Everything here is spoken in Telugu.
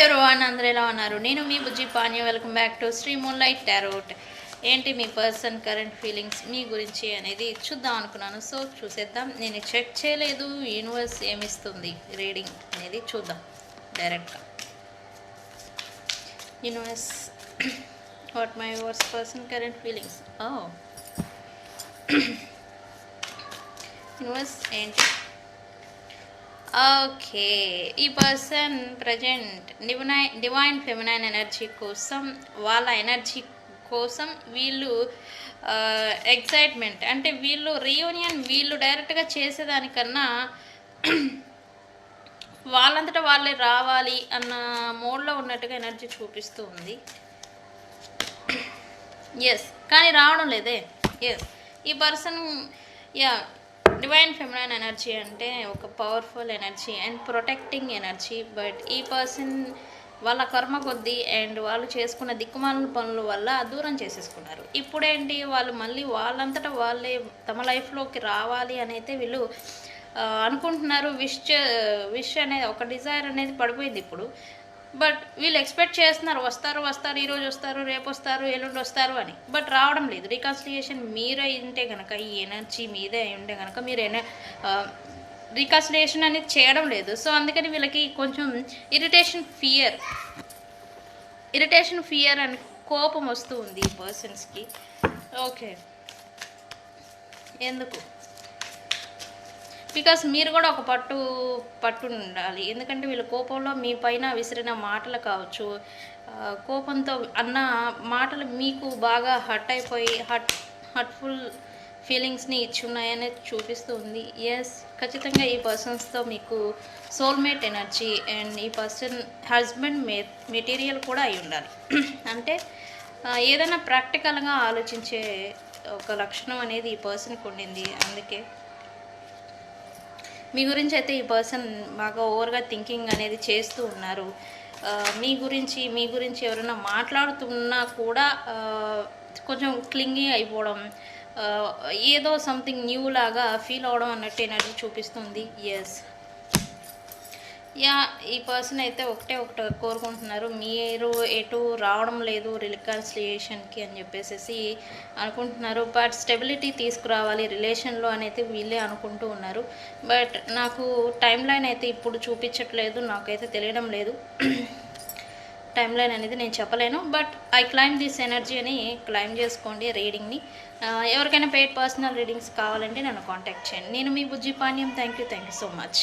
ఎవరీవన్, అందరూ ఎలా ఉన్నారు? నేను మీ బుజ్జి పాణ్య. Welcome back to Sri moonlight tarot. ఏంటి మీ పర్సన్ కరెంట్ ఫీలింగ్స్ మీ గురించి అనేది చూద్దాం అనుకున్నాను. సో చూసేద్దాం. నేను చెక్ చేయలేదు యూనివర్స్ ఏమిస్తుంది రీడింగ్ అనేది. చూద్దాం డైరెక్ట్గా. Universe what my yours person current feelings. Universe ఏంటి? ఓకే, ఈ person present divine feminine energy కోసం, వాళ్ళ ఎనర్జీ కోసం వీళ్ళు ఎక్సైట్మెంట్, అంటే వీళ్ళు రీయూనియన్ వీళ్ళు డైరెక్ట్గా చేసేదానికన్నా వాళ్ళంతటా వాళ్ళే రావాలి అన్న మోడ్లో ఉన్నట్టుగా ఎనర్జీ చూపిస్తూ ఉంది. ఎస్, కానీ రావడం లేదే. ఎస్, ఈ పర్సన్ డివైన్ ఫెమినైన్ ఎనర్జీ అంటే ఒక powerful energy and protecting energy. But ఈ పర్సన్ వాళ్ళ కర్మ కొద్దీ అండ్ వాళ్ళు చేసుకున్న దిక్కుమాలిన పనుల వల్ల దూరం చేసేసుకున్నారు. ఇప్పుడేంటి, వాళ్ళు మళ్ళీ వాళ్ళంతటా వాళ్ళే తమ లైఫ్లోకి రావాలి అని అయితే వీళ్ళు అనుకుంటున్నారు. విష్ అనేది ఒక డిజైర్ అనేది పడిపోయింది ఇప్పుడు. బట్ వీళ్ళు ఎక్స్పెక్ట్ చేస్తున్నారు వస్తారు, ఈరోజు వస్తారు, రేపు వస్తారు, ఎల్లుండి వస్తారు అని. బట్ రావడం లేదు. రికన్సిలియేషన్ మీరే ఉంటే కనుక, ఈ ఎనర్జీ మీదే ఉంటే కనుక మీరు రికన్సిలియేషన్ అనేది చేయడం లేదు. సో అందుకని వీళ్ళకి కొంచెం ఇరిటేషన్ ఫియర్ అని కోపం వస్తూ ఉంది ఈ పర్సన్స్కి. ఓకే, ఎందుకు? బికాస్ మీరు కూడా ఒక పట్టు ఉండాలి. ఎందుకంటే వీళ్ళ కోపంలో మీ పైన విసిరిన మాటలు కావచ్చు, కోపంతో అన్న మాటలు మీకు బాగా హర్ట్ఫుల్ ఫీలింగ్స్ని ఇచ్చి ఉన్నాయని చూపిస్తూ ఉంది. ఎస్, ఖచ్చితంగా ఈ పర్సన్స్తో మీకు సోల్మేట్ ఎనర్జీ అండ్ ఈ పర్సన్ హస్బెండ్ మెటీరియల్ కూడా అయి ఉండాలి. అంటే ఏదైనా ప్రాక్టికల్గా ఆలోచించే ఒక లక్షణం అనేది ఈ పర్సన్కి ఉండింది. అందుకే మీ గురించి అయితే ఈ పర్సన్ బాగా ఓవర్గా థింకింగ్ అనేది చేస్తూ ఉన్నారు. మీ గురించి ఎవరైనా మాట్లాడుతున్నా కూడా కొంచెం క్లింగి అయిపోవడం, ఏదో సంథింగ్ న్యూ లాగా ఫీల్ అవడం అన్నట్టు ఎనర్జీ చూపిస్తుంది. ఎస్, ఈ పర్సన్ అయితే ఒకటే కోరుకుంటున్నారు, మీరు ఎటు రావడం లేదు రికన్సిలియేషన్కి అని చెప్పేసి అనుకుంటున్నారు. బట్ స్టెబిలిటీ తీసుకురావాలి రిలేషన్లో అనేది వీళ్ళే అనుకుంటూ ఉన్నారు. బట్ నాకు టైం లైన్ అయితే ఇప్పుడు చూపించట్లేదు, నాకైతే తెలియడం లేదు టైం లైన్ అనేది నేను చెప్పలేను. But I claim this energy అని క్లైమ్ చేసుకోండి రీడింగ్ని. ఎవరికైనా పెయిడ్ పర్సనల్ రీడింగ్స్ కావాలంటే నన్ను కాంటాక్ట్ చేయండి. నేను మీ బుజ్జి పాణ్యం. Thank you so much.